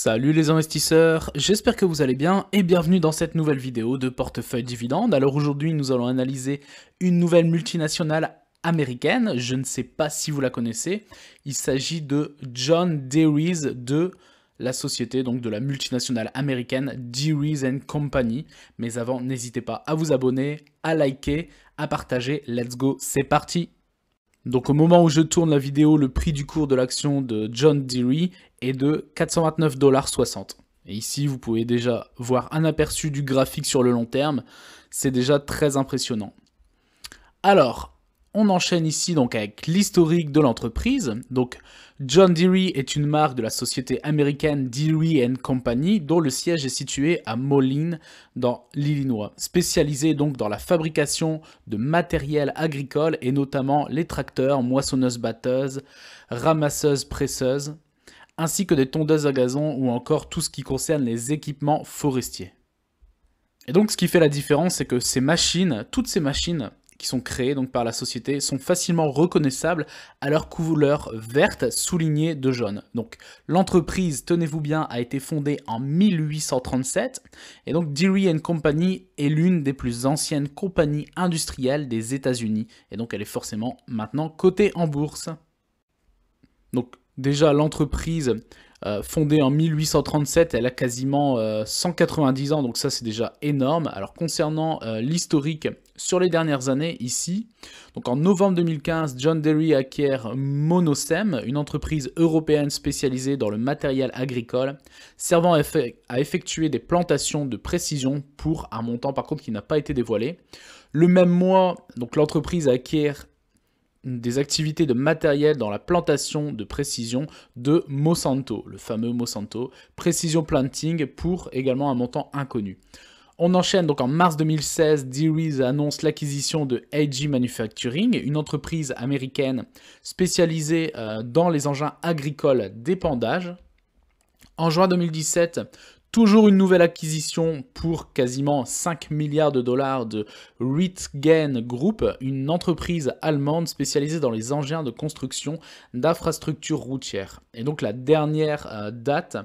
Salut les investisseurs, j'espère que vous allez bien et bienvenue dans cette nouvelle vidéo de Portefeuille Dividende. Alors aujourd'hui nous allons analyser une nouvelle multinationale américaine, je ne sais pas si vous la connaissez, il s'agit de John Deere's de la société, donc de la multinationale américaine Deere's & Company. Mais avant, n'hésitez pas à vous abonner, à liker, à partager, let's go, c'est parti! Donc au moment où je tourne la vidéo, le prix du cours de l'action de John Deere est de 429,60 $. Et ici, vous pouvez déjà voir un aperçu du graphique sur le long terme. C'est déjà très impressionnant. Alors, on enchaîne ici donc avec l'historique de l'entreprise. Donc, John Deere est une marque de la société américaine Deere & Company, dont le siège est situé à Moline, dans l'Illinois, spécialisée donc dans la fabrication de matériel agricole et notamment les tracteurs, moissonneuses-batteuses, ramasseuses-presseuses, ainsi que des tondeuses à gazon ou encore tout ce qui concerne les équipements forestiers. Et donc, ce qui fait la différence, c'est que ces machines, toutes ces machines qui sont créées donc par la société sont facilement reconnaissables à leur couleur verte soulignée de jaune. Donc l'entreprise, tenez-vous bien, a été fondée en 1837 et donc Deere & Company est l'une des plus anciennes compagnies industrielles des États-Unis et donc elle est forcément maintenant cotée en bourse. Donc déjà l'entreprise fondée en 1837, elle a quasiment 190 ans, donc ça c'est déjà énorme. Alors concernant l'historique sur les dernières années ici, donc en novembre 2015, John Deere acquiert Monosem, une entreprise européenne spécialisée dans le matériel agricole, servant à effectuer des plantations de précision pour un montant par contre qui n'a pas été dévoilé. Le même mois, donc l'entreprise acquiert des activités de matériel dans la plantation de précision de Monsanto, le fameux Monsanto, Precision Planting, pour également un montant inconnu. On enchaîne donc en mars 2016, Deere annonce l'acquisition de AG Manufacturing, une entreprise américaine spécialisée dans les engins agricoles d'épandage. En juin 2017, toujours une nouvelle acquisition pour quasiment 5 milliards de dollars de Rittgen Group, une entreprise allemande spécialisée dans les engins de construction d'infrastructures routières. Et donc la dernière date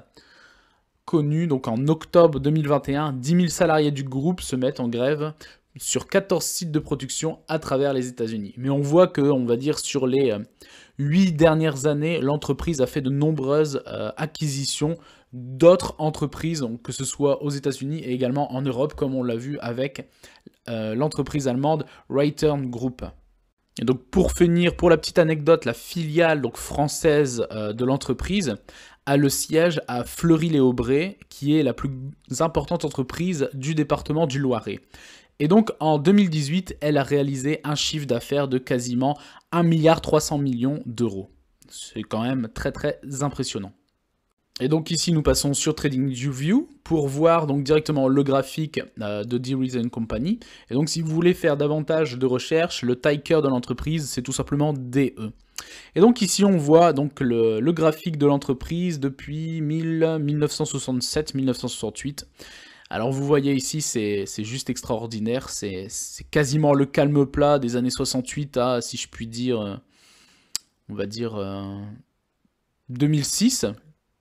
connue, donc en octobre 2021, 10 000 salariés du groupe se mettent en grève sur 14 sites de production à travers les États-Unis. Mais on voit que, on va dire, sur les 8 dernières années, l'entreprise a fait de nombreuses acquisitions d'autres entreprises, donc que ce soit aux États-Unis et également en Europe, comme on l'a vu avec l'entreprise allemande Raytheon Group. Et donc pour finir, pour la petite anecdote, la filiale donc française de l'entreprise a le siège à Fleury-les-Aubrais, qui est la plus importante entreprise du département du Loiret. Et donc en 2018, elle a réalisé un chiffre d'affaires de quasiment 1,3 milliard d'euros. C'est quand même très très impressionnant. Et donc ici nous passons sur TradingView pour voir donc directement le graphique de Deere & Company. Et donc si vous voulez faire davantage de recherches, le ticker de l'entreprise c'est tout simplement DE. Et donc ici on voit donc le graphique de l'entreprise depuis 1967-1968. Alors vous voyez ici c'est juste extraordinaire, c'est quasiment le calme plat des années 68 à, si je puis dire, on va dire 2006.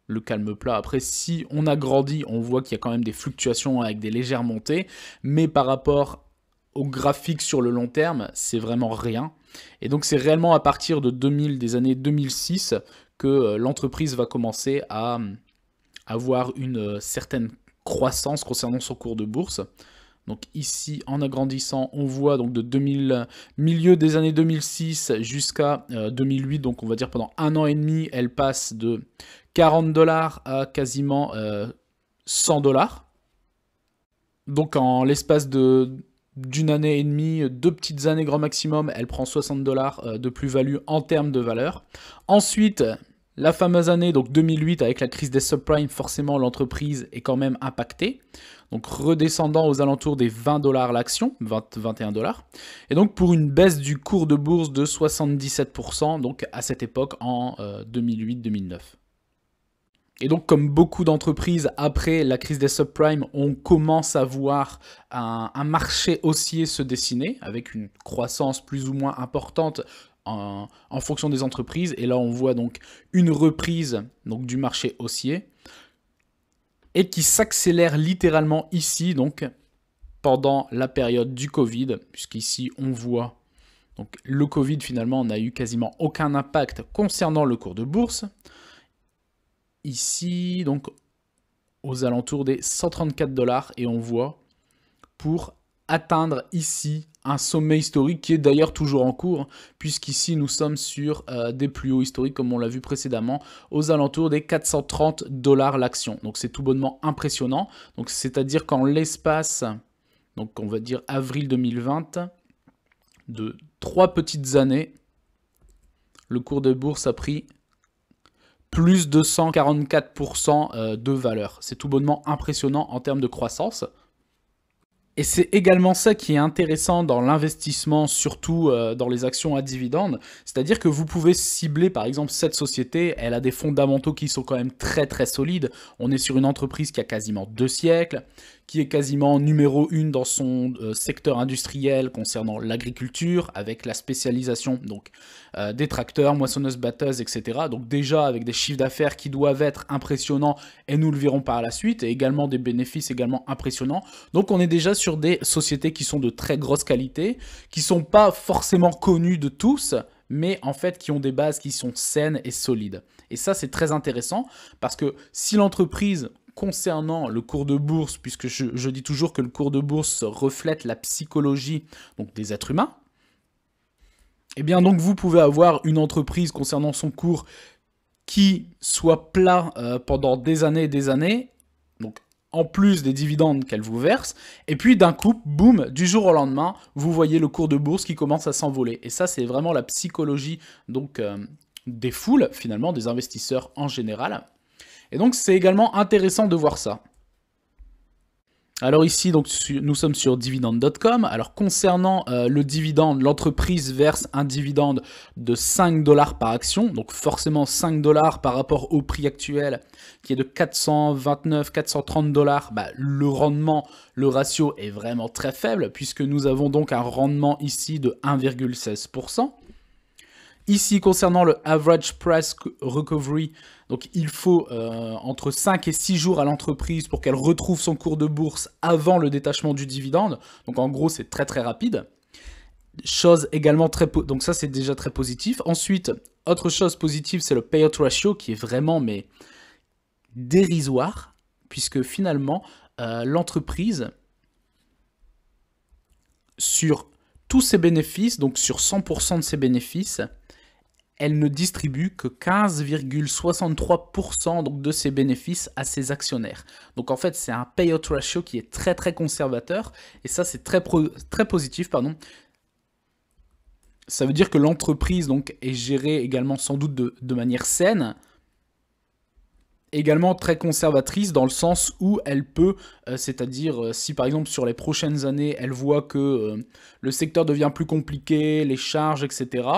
Le calme plat. Après, si on a grandi, on voit qu'il y a quand même des fluctuations avec des légères montées, mais par rapport au graphique sur le long terme, c'est vraiment rien. Et donc, c'est réellement à partir de des années 2006 que l'entreprise va commencer à avoir une certaine croissance concernant son cours de bourse. Donc ici, en agrandissant, on voit donc de milieu des années 2006 jusqu'à 2008, donc on va dire pendant 1 an et demi, elle passe de 40 $ à quasiment 100 $. Donc en l'espace d'une année et demie, 2 petites années grand maximum, elle prend 60 $ de plus-value en termes de valeur. Ensuite, la fameuse année donc 2008 avec la crise des subprimes, forcément l'entreprise est quand même impactée. Donc redescendant aux alentours des 20 $ l'action, 21 $. Et donc pour une baisse du cours de bourse de 77%, donc à cette époque en 2008-2009. Et donc comme beaucoup d'entreprises, après la crise des subprimes, on commence à voir un marché haussier se dessiner, avec une croissance plus ou moins importante en fonction des entreprises. Et là on voit donc une reprise donc, du marché haussier. et qui s'accélère littéralement ici, donc pendant la période du Covid, puisqu'ici on voit donc le Covid finalement n'a eu quasiment aucun impact concernant le cours de bourse. Ici, donc aux alentours des 134 $, et on voit pour atteindre ici un sommet historique qui est d'ailleurs toujours en cours, puisqu'ici nous sommes sur des plus hauts historiques comme on l'a vu précédemment, aux alentours des 430 $ l'action. Donc c'est tout bonnement impressionnant. Donc c'est-à-dire qu'en l'espace, donc on va dire avril 2020, de 3 petites années, le cours de bourse a pris plus de 144% de valeur. C'est tout bonnement impressionnant en termes de croissance. Et c'est également ça qui est intéressant dans l'investissement, surtout dans les actions à dividendes. C'est-à-dire que vous pouvez cibler, par exemple, cette société, elle a des fondamentaux qui sont quand même très très solides. On est sur une entreprise qui a quasiment 2 siècles, qui est quasiment numéro 1 dans son secteur industriel concernant l'agriculture, avec la spécialisation donc, des tracteurs, moissonneuses, batteuses, etc. Donc déjà avec des chiffres d'affaires qui doivent être impressionnants, et nous le verrons par la suite, et également des bénéfices également impressionnants. Donc on est déjà sur des sociétés qui sont de très grosse qualité, qui ne sont pas forcément connues de tous, mais en fait qui ont des bases qui sont saines et solides. Et ça c'est très intéressant, parce que si l'entreprise, concernant le cours de bourse, puisque je dis toujours que le cours de bourse reflète la psychologie donc, des êtres humains, eh bien donc vous pouvez avoir une entreprise concernant son cours qui soit plat pendant des années et des années, donc en plus des dividendes qu'elle vous verse, et puis d'un coup, boum, du jour au lendemain, vous voyez le cours de bourse qui commence à s'envoler. Et ça, c'est vraiment la psychologie donc, des foules, finalement, des investisseurs en général. Et donc, c'est également intéressant de voir ça. Alors ici, donc, nous sommes sur dividende.com. Alors concernant le dividende, l'entreprise verse un dividende de 5 $ par action. Donc forcément 5 $ par rapport au prix actuel qui est de 429, 430 $. Bah, le rendement, le ratio est vraiment très faible puisque nous avons donc un rendement ici de 1,16%. Ici, concernant le average price recovery, donc il faut entre 5 et 6 jours à l'entreprise pour qu'elle retrouve son cours de bourse avant le détachement du dividende. Donc en gros, c'est très très rapide. Chose également donc ça c'est déjà très positif. Ensuite, autre chose positive, c'est le payout ratio qui est vraiment mais dérisoire, puisque finalement l'entreprise, sur tous ses bénéfices, donc sur 100% de ses bénéfices, elle ne distribue que 15,63% de ses bénéfices à ses actionnaires. Donc en fait, c'est un payout ratio qui est très très conservateur, et ça c'est très positif, pardon. Ça veut dire que l'entreprise donc est gérée également sans doute de manière saine, également très conservatrice dans le sens où elle peut, c'est-à-dire si par exemple sur les prochaines années, elle voit que le secteur devient plus compliqué, les charges, etc.,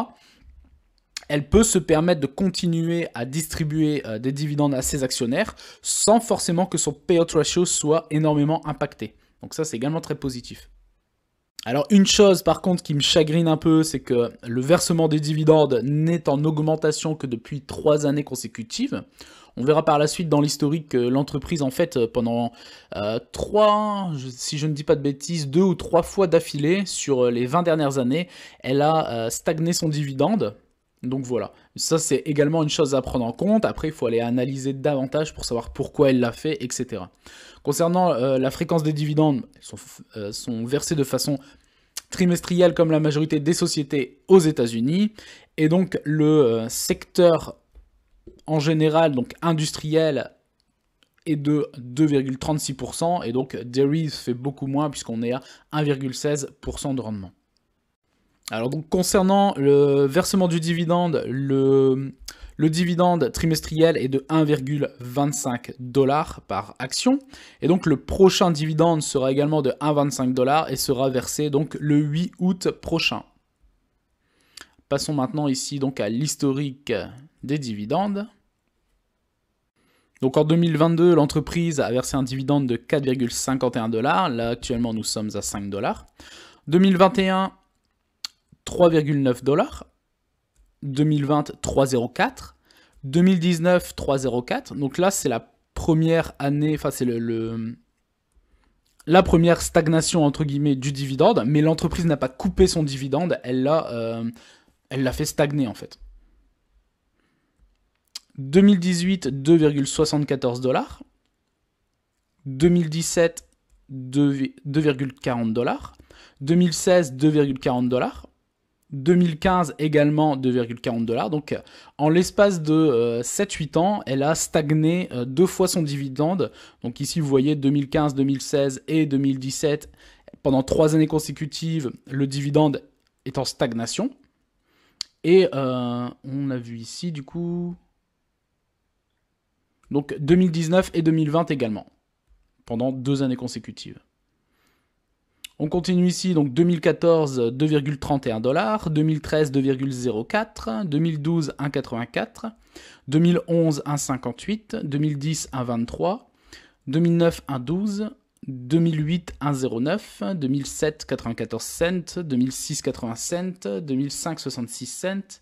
elle peut se permettre de continuer à distribuer des dividendes à ses actionnaires sans forcément que son payout ratio soit énormément impacté. Donc ça, c'est également très positif. Alors une chose par contre qui me chagrine un peu, c'est que le versement des dividendes n'est en augmentation que depuis 3 années consécutives. On verra par la suite dans l'historique que l'entreprise, en fait, pendant 3, si je ne dis pas de bêtises, 2 ou 3 fois d'affilée sur les 20 dernières années, elle a stagné son dividende. Donc voilà, ça c'est également une chose à prendre en compte. Après, il faut aller analyser davantage pour savoir pourquoi elle l'a fait, etc. Concernant la fréquence des dividendes, elles sont versées de façon trimestrielle comme la majorité des sociétés aux États-Unis. Et donc le secteur en général, donc industriel, est de 2,36%. Et donc Dairy fait beaucoup moins puisqu'on est à 1,16% de rendement. Alors donc concernant le versement du dividende, le dividende trimestriel est de 1,25 $ par action. Et donc le prochain dividende sera également de 1,25 $ et sera versé donc le 8 août prochain. Passons maintenant ici donc à l'historique des dividendes. Donc en 2022, l'entreprise a versé un dividende de 4,51 $. Là actuellement nous sommes à 5 $. 2021, 3,9 $, 2020, 3,04 $, 2019, 3,04 $. Donc là, c'est la première année, enfin c'est la première stagnation entre guillemets du dividende, mais l'entreprise n'a pas coupé son dividende, elle l'a fait stagner en fait. 2018, 2,74$. 2017, 2,40$. 2016, 2,40$. 2015 également 2,40$. Donc en l'espace de 7-8 ans, elle a stagné 2 fois son dividende. Donc ici vous voyez 2015, 2016 et 2017, pendant 3 années consécutives, le dividende est en stagnation. Et on a vu ici du coup... Donc 2019 et 2020 également, pendant 2 années consécutives. On continue ici, donc 2014, 2,31$, 2013, 2,04$, 2012, 1,84$, 2011, 1,58$, 2010, 1,23$, 2009, 1,12$, 2008, 1,09$, 2007, 94 cents, 2006, 80 cents, 2005, 66 cents,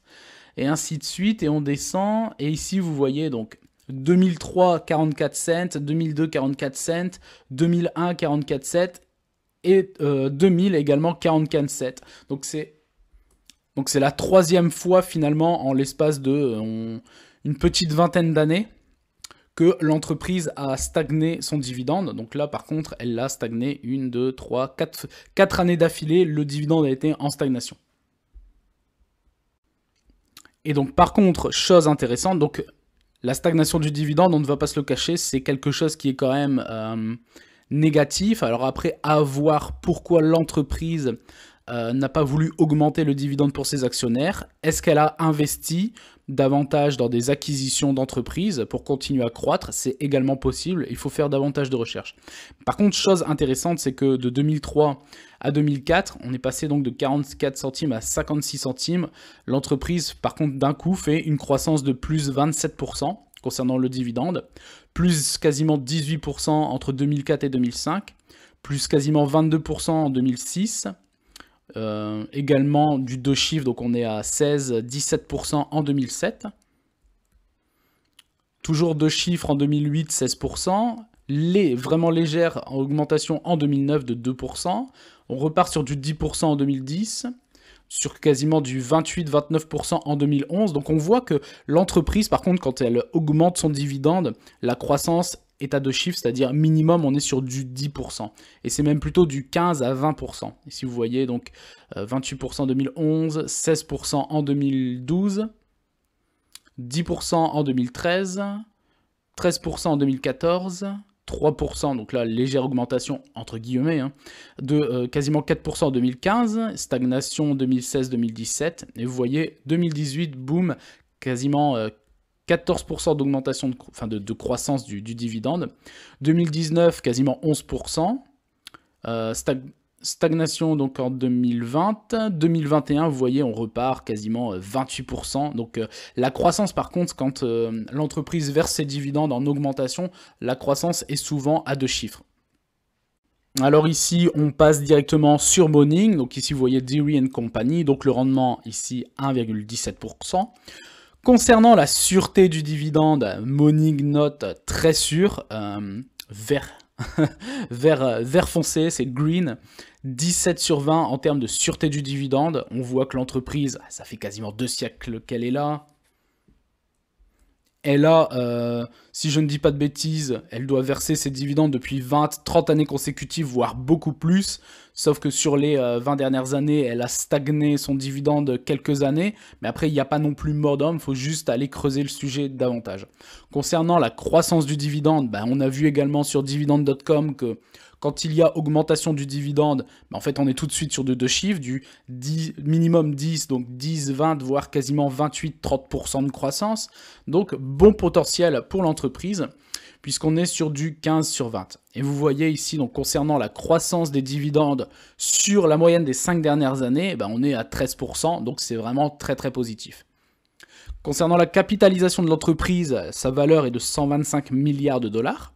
et ainsi de suite, et on descend, et ici vous voyez donc 2003, 44 cents, 2002, 44 cents, 2001, 44 cents, et 2000 également 44 cents. Donc c'est la 3e fois finalement en l'espace de une petite vingtaine d'années que l'entreprise a stagné son dividende. Donc là par contre elle l'a stagné 1, 2, 3, 4 années d'affilée, le dividende a été en stagnation. Et donc par contre, chose intéressante, donc la stagnation du dividende, on ne va pas se le cacher, c'est quelque chose qui est quand même négatif. Alors après, à voir pourquoi l'entreprise n'a pas voulu augmenter le dividende pour ses actionnaires. Est-ce qu'elle a investi davantage dans des acquisitions d'entreprises pour continuer à croître? C'est également possible, il faut faire davantage de recherches. Par contre, chose intéressante, c'est que de 2003 à 2004, on est passé donc de 44 centimes à 56 centimes. L'entreprise, par contre, d'un coup, fait une croissance de plus 27% concernant le dividende, plus quasiment 18% entre 2004 et 2005, plus quasiment 22% en 2006, également du 2 chiffres, donc on est à 16-17% en 2007, toujours 2 chiffres en 2008, 16%, vraiment légère augmentation en 2009 de 2%, on repart sur du 10% en 2010, sur quasiment du 28-29% en 2011. Donc on voit que l'entreprise, par contre, quand elle augmente son dividende, la croissance est à 2 chiffres, c'est-à-dire minimum, on est sur du 10%. Et c'est même plutôt du 15 à 20%. Ici, vous voyez, donc 28% en 2011, 16% en 2012, 10% en 2013, 13% en 2014, 3%, donc là, légère augmentation, entre guillemets, hein, de quasiment 4% en 2015, stagnation 2016-2017, et vous voyez, 2018, boum, quasiment 14% d'augmentation, de croissance du dividende, 2019, quasiment 11%, stagnation donc en 2020, 2021, vous voyez, on repart quasiment 28%. Donc la croissance, par contre, quand l'entreprise verse ses dividendes en augmentation, la croissance est souvent à 2 chiffres. Alors ici, on passe directement sur Morning. Donc ici, vous voyez Deere & Company. Donc le rendement ici, 1,17%. Concernant la sûreté du dividende, Morning note très sûr, vert foncé, c'est green, 17 sur 20 en termes de sûreté du dividende. On voit que l'entreprise, ça fait quasiment 2 siècles qu'elle est là. Elle a, si je ne dis pas de bêtises, elle doit verser ses dividendes depuis 20-30 années consécutives, voire beaucoup plus. Sauf que sur les 20 dernières années, elle a stagné son dividende quelques années. Mais après, il n'y a pas non plus mort d'homme, il faut juste aller creuser le sujet davantage. Concernant la croissance du dividende, on a vu également sur dividende.com que quand il y a augmentation du dividende, en fait, on est tout de suite sur de 2 chiffres, du 10, minimum 10, donc 10, 20, voire quasiment 28-30% de croissance. Donc, bon potentiel pour l'entreprise, puisqu'on est sur du 15 sur 20. Et vous voyez ici, donc concernant la croissance des dividendes sur la moyenne des 5 dernières années, on est à 13%, donc c'est vraiment très très positif. Concernant la capitalisation de l'entreprise, sa valeur est de 125 milliards de dollars.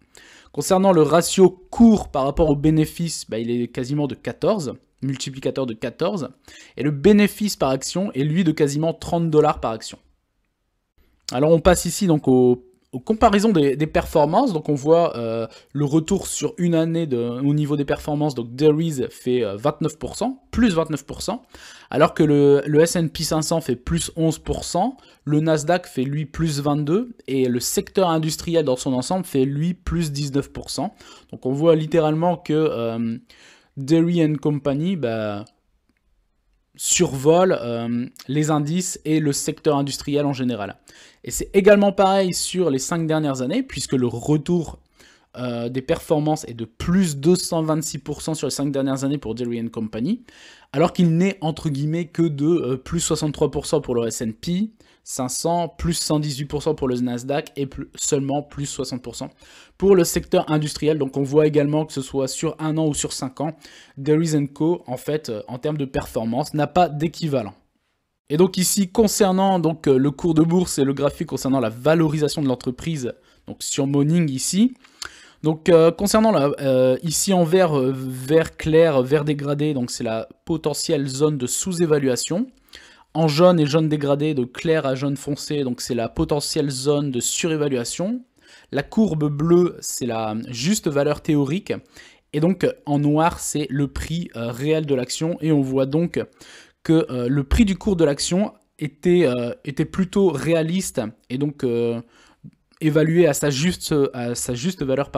Concernant le ratio cours par rapport au bénéfice, il est quasiment de 14, multiplicateur de 14. Et le bénéfice par action est lui de quasiment 30 $ par action. Alors on passe ici donc au comparaison des performances, donc on voit le retour sur une année au niveau des performances, donc Dairies fait 29%, plus 29%, alors que le S&P 500 fait plus 11%, le Nasdaq fait lui plus 22%, et le secteur industriel dans son ensemble fait lui plus 19%. Donc on voit littéralement que Dairy & Company survole les indices et le secteur industriel en général. Et c'est également pareil sur les 5 dernières années, puisque le retour des performances est de plus 226% sur les 5 dernières années pour Dairy & Company, alors qu'il n'est entre guillemets que de plus 63% pour le S&P 500, plus 118% pour le Nasdaq et seulement plus 60% pour le secteur industriel. Donc on voit également que ce soit sur 1 an ou sur 5 ans, Dairy & Co, en fait, en termes de performance, n'a pas d'équivalent. Et donc ici, concernant donc, le cours de bourse et le graphique concernant la valorisation de l'entreprise, donc sur Morning ici, donc concernant ici en vert, vert clair, vert dégradé, donc c'est la potentielle zone de sous-évaluation. En jaune et jaune dégradé, de clair à jaune foncé, donc c'est la potentielle zone de surévaluation. La courbe bleue, c'est la juste valeur théorique. Et donc en noir, c'est le prix réel de l'action. Et on voit donc que le prix du cours de l'action était plutôt réaliste et donc évalué à sa juste valeur,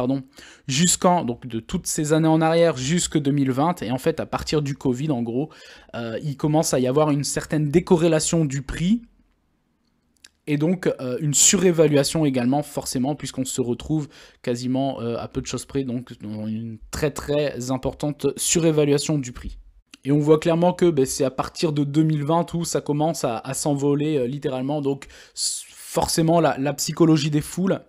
jusqu'en, donc de toutes ces années en arrière jusque 2020, et en fait à partir du Covid en gros, il commence à y avoir une certaine décorrélation du prix, et donc une surévaluation également forcément, puisqu'on se retrouve quasiment à peu de choses près, donc dans une très très importante surévaluation du prix. Et on voit clairement que c'est à partir de 2020 où ça commence à s'envoler littéralement, donc forcément la psychologie des foules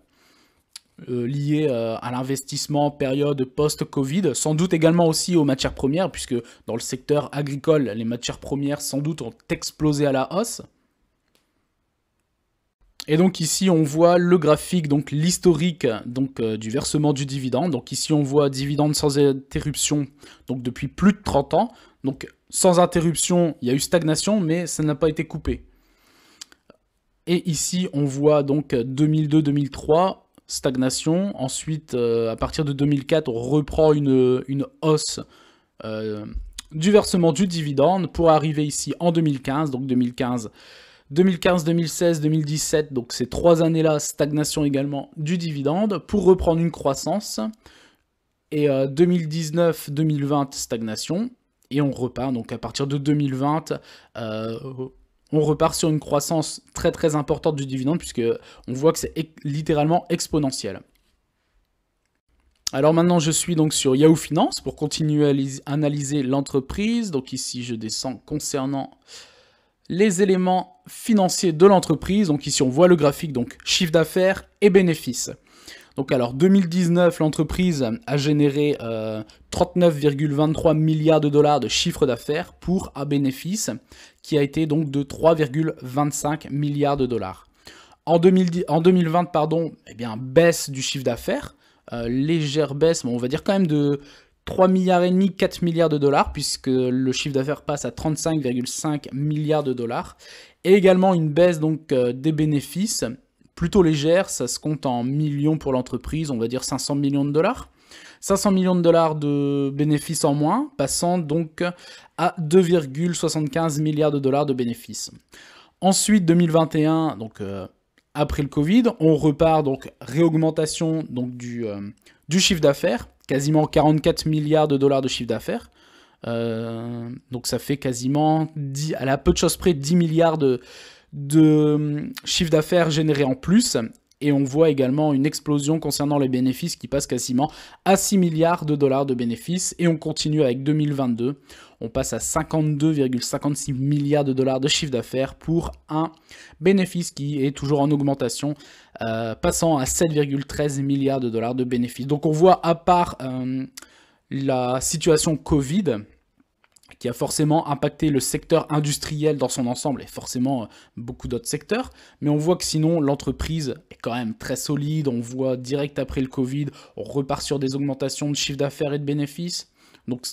liée à l'investissement période post-Covid, sans doute également aussi aux matières premières, puisque dans le secteur agricole, les matières premières sans doute ont explosé à la hausse. Et donc ici on voit le graphique, donc l'historique du versement du dividende. Donc ici on voit dividende sans interruption, donc depuis plus de 30 ans. Donc sans interruption, il y a eu stagnation, mais ça n'a pas été coupé. Et ici on voit donc 2002-2003, stagnation. Ensuite, à partir de 2004, on reprend une hausse du versement du dividende pour arriver ici en 2015, donc 2015, 2016, 2017, donc ces 3 années-là, stagnation également du dividende, pour reprendre une croissance, et 2019, 2020, stagnation, et on repart, donc à partir de 2020, on repart sur une croissance très très importante du dividende, puisque on voit que c'est littéralement exponentiel. Alors maintenant, je suis donc sur Yahoo Finance pour continuer à analyser l'entreprise. Donc ici, je descends concernant les éléments financiers de l'entreprise. Donc ici, on voit le graphique, donc chiffre d'affaires et bénéfices. Donc alors, 2019, l'entreprise a généré 39,23 milliards de dollars de chiffre d'affaires pour un bénéfice qui a été donc de 3,25 milliards de dollars. En 2020, pardon, eh bien, baisse du chiffre d'affaires, légère baisse, mais on va dire quand même de 3 milliards et demi, 4 milliards de dollars, puisque le chiffre d'affaires passe à 35,5 milliards de dollars. Et également une baisse donc des bénéfices, plutôt légère, ça se compte en millions pour l'entreprise, on va dire 500 millions de dollars. 500 millions de dollars de bénéfices en moins, passant donc à 2,75 milliards de dollars de bénéfices. Ensuite, 2021, donc après le Covid, on repart, donc réaugmentation donc, du chiffre d'affaires, quasiment 44 milliards de dollars de chiffre d'affaires. Donc ça fait quasiment, à la peu de choses près, 10 milliards de chiffre d'affaires généré en plus. Et on voit également une explosion concernant les bénéfices qui passe quasiment à 6 milliards de dollars de bénéfices. Et on continue avec 2022. On passe à 52,56 milliards de dollars de chiffre d'affaires pour un bénéfice qui est toujours en augmentation, passant à 7,13 milliards de dollars de bénéfices. Donc on voit, à part la situation Covid, qui a forcément impacté le secteur industriel dans son ensemble et forcément beaucoup d'autres secteurs. Mais on voit que sinon, l'entreprise est quand même très solide. On voit direct après le Covid, on repart sur des augmentations de chiffre d'affaires et de bénéfices. Donc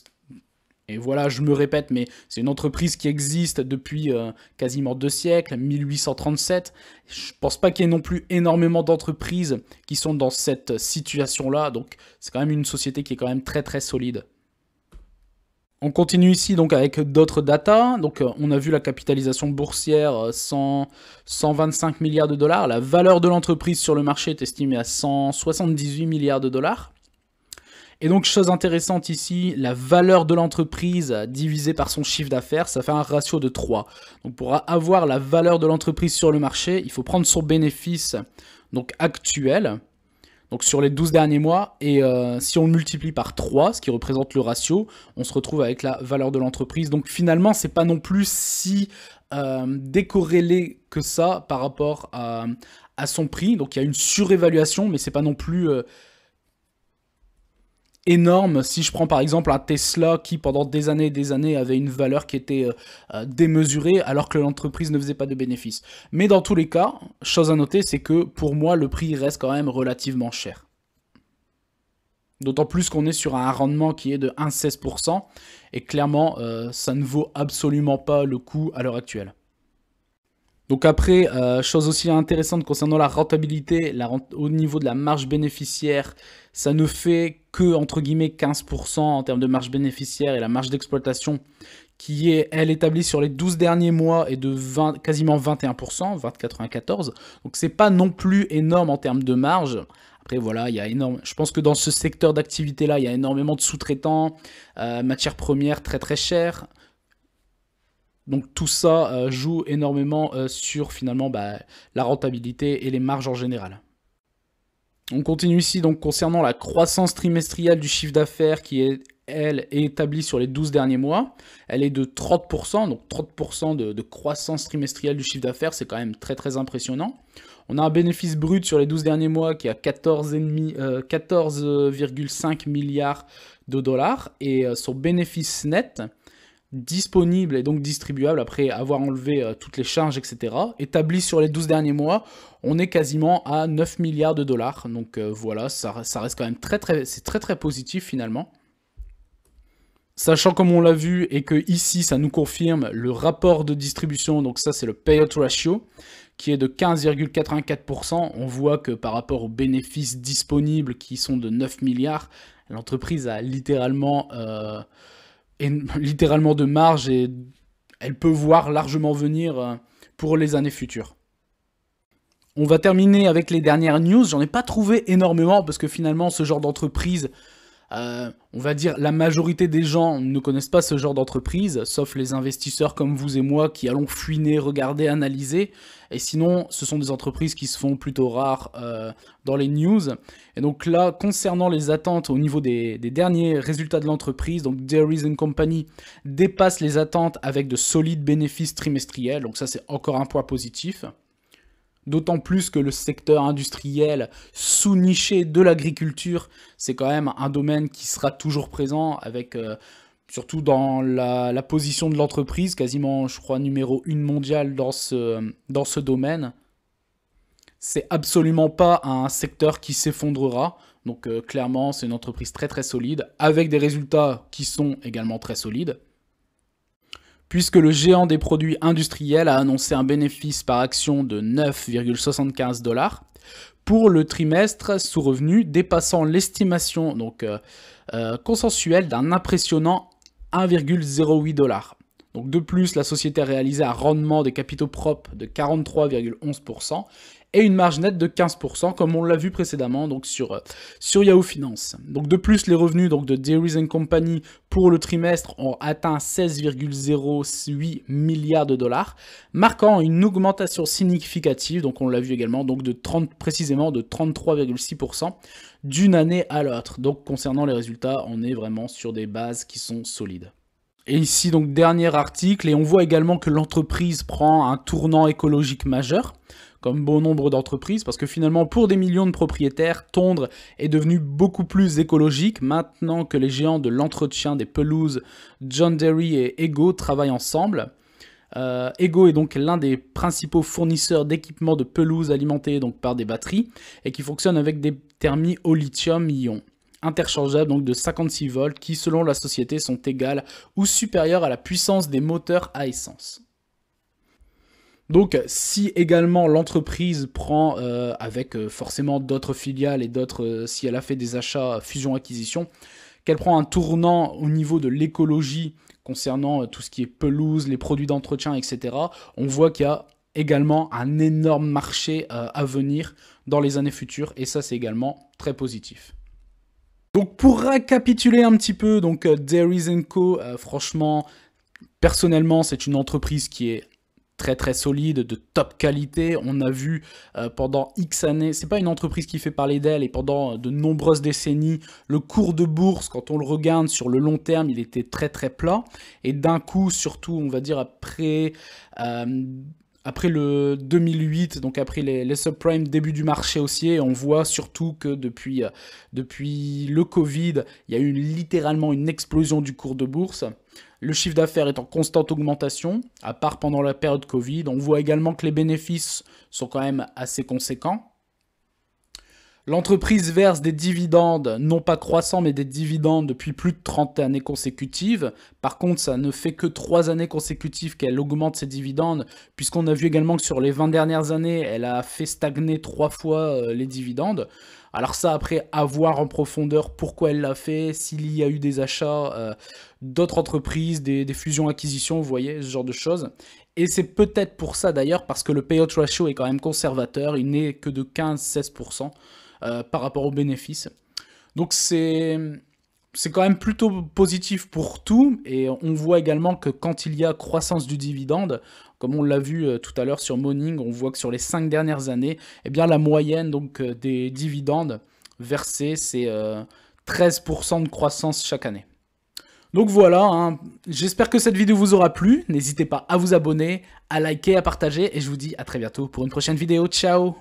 Et voilà, je me répète, mais c'est une entreprise qui existe depuis quasiment 2 siècles, 1837. Je pense pas qu'il y ait non plus énormément d'entreprises qui sont dans cette situation-là, donc c'est quand même une société qui est quand même très très solide. On continue ici donc avec d'autres datas. Donc on a vu la capitalisation boursière 125 milliards de dollars. La valeur de l'entreprise sur le marché est estimée à 178 milliards de dollars. Et donc, chose intéressante ici, la valeur de l'entreprise divisée par son chiffre d'affaires, ça fait un ratio de 3. Donc, pour avoir la valeur de l'entreprise sur le marché, il faut prendre son bénéfice donc, actuel, donc sur les 12 derniers mois, et si on le multiplie par 3, ce qui représente le ratio, on se retrouve avec la valeur de l'entreprise. Donc, finalement, c'est pas non plus si décorrélé que ça par rapport à son prix. Donc, il y a une surévaluation, mais c'est pas non plus énorme. Si je prends par exemple un Tesla qui pendant des années et des années avait une valeur qui était démesurée alors que l'entreprise ne faisait pas de bénéfices. Mais dans tous les cas, chose à noter, c'est que pour moi le prix reste quand même relativement cher. D'autant plus qu'on est sur un rendement qui est de 1,16% et clairement ça ne vaut absolument pas le coup à l'heure actuelle. Donc après, chose aussi intéressante concernant la rentabilité, au niveau de la marge bénéficiaire, ça ne fait que, entre guillemets, 15% en termes de marge bénéficiaire et la marge d'exploitation qui est, elle, établie sur les 12 derniers mois est de quasiment 21%, 20,94. Donc c'est pas non plus énorme en termes de marge. Après voilà, il y a je pense que dans ce secteur d'activité-là, il y a énormément de sous-traitants, matières premières très très chères. Donc tout ça joue énormément sur finalement la rentabilité et les marges en général. On continue ici donc concernant la croissance trimestrielle du chiffre d'affaires qui est, elle, est établie sur les 12 derniers mois. Elle est de 30%, donc 30% de croissance trimestrielle du chiffre d'affaires, c'est quand même très très impressionnant. On a un bénéfice brut sur les 12 derniers mois qui est à 14,5 milliards de dollars et son bénéfice net disponible et donc distribuable après avoir enlevé toutes les charges, etc. Établi sur les 12 derniers mois, on est quasiment à 9 milliards de dollars. Donc voilà, ça reste quand même c'est très très positif finalement. Sachant comme on l'a vu et que ici ça nous confirme le rapport de distribution, donc ça c'est le payout ratio, qui est de 15,84%. On voit que par rapport aux bénéfices disponibles qui sont de 9 milliards, l'entreprise a littéralement de marge et elle peut voir largement venir pour les années futures. On va terminer avec les dernières news. J'en ai pas trouvé énormément parce que finalement ce genre d'entreprise, on va dire la majorité des gens ne connaissent pas ce genre d'entreprise, sauf les investisseurs comme vous et moi qui allons fouiner, regarder, analyser. Et sinon, ce sont des entreprises qui se font plutôt rares dans les news. Et donc là, concernant les attentes au niveau des derniers résultats de l'entreprise, donc Dairies & Company dépasse les attentes avec de solides bénéfices trimestriels. Donc ça, c'est encore un point positif. D'autant plus que le secteur industriel sous-niché de l'agriculture, c'est quand même un domaine qui sera toujours présent avec, surtout dans la position de l'entreprise, quasiment, je crois, numéro 1 mondial dans ce domaine. C'est absolument pas un secteur qui s'effondrera. Donc clairement, c'est une entreprise très très solide, avec des résultats qui sont également très solides. Puisque le géant des produits industriels a annoncé un bénéfice par action de 9,75 $ pour le trimestre sous revenu, dépassant l'estimation consensuelle d'un impressionnant 1,08 $. Donc de plus, la société a réalisé un rendement des capitaux propres de 43,11% et une marge nette de 15%, comme on l'a vu précédemment donc sur Yahoo Finance. Donc de plus, les revenus de Dairies & Company pour le trimestre ont atteint 16,08 milliards de dollars, marquant une augmentation significative, donc on l'a vu également, donc précisément de 33,6% d'une année à l'autre. Donc concernant les résultats, on est vraiment sur des bases qui sont solides. Et ici, donc, dernier article, et on voit également que l'entreprise prend un tournant écologique majeur, comme bon nombre d'entreprises, parce que finalement, pour des millions de propriétaires, tondre est devenu beaucoup plus écologique maintenant que les géants de l'entretien des pelouses John Deere et Ego travaillent ensemble. Ego est donc l'un des principaux fournisseurs d'équipements de pelouse alimentés donc par des batteries et qui fonctionne avec des thermies au lithium-ion. interchangeables donc de 56 volts qui selon la société sont égales ou supérieures à la puissance des moteurs à essence. Donc si également l'entreprise prend avec forcément d'autres filiales et d'autres, si elle a fait des achats fusion-acquisition, qu'elle prend un tournant au niveau de l'écologie concernant tout ce qui est pelouse, les produits d'entretien, etc., on voit qu'il y a également un énorme marché à venir dans les années futures et ça c'est également très positif. Donc pour récapituler un petit peu, donc Dairies & Co, franchement, personnellement c'est une entreprise qui est très solide, de top qualité. On a vu pendant X années, c'est pas une entreprise qui fait parler d'elle, et pendant de nombreuses décennies, le cours de bourse, quand on le regarde sur le long terme, il était très plat. Et d'un coup, surtout, on va dire après le 2008, donc après les subprimes, début du marché haussier, on voit surtout que depuis le Covid, il y a eu littéralement une explosion du cours de bourse. Le chiffre d'affaires est en constante augmentation, à part pendant la période Covid. On voit également que les bénéfices sont quand même assez conséquents. L'entreprise verse des dividendes, non pas croissants, mais des dividendes depuis plus de 30 années consécutives. Par contre, ça ne fait que 3 années consécutives qu'elle augmente ses dividendes, puisqu'on a vu également que sur les 20 dernières années, elle a fait stagner 3 fois les dividendes. Alors ça, après, à voir en profondeur pourquoi elle l'a fait, s'il y a eu des achats d'autres entreprises, des fusions-acquisitions, vous voyez, ce genre de choses. Et c'est peut-être pour ça d'ailleurs, parce que le payout ratio est quand même conservateur, il n'est que de 15-16%. Par rapport aux bénéfices. Donc c'est quand même plutôt positif pour tout, et on voit également que quand il y a croissance du dividende, comme on l'a vu tout à l'heure sur Morning, on voit que sur les 5 dernières années, eh bien la moyenne donc, des dividendes versés, c'est 13% de croissance chaque année. Donc voilà, hein. J'espère que cette vidéo vous aura plu, n'hésitez pas à vous abonner, à liker, à partager, et je vous dis à très bientôt pour une prochaine vidéo, ciao!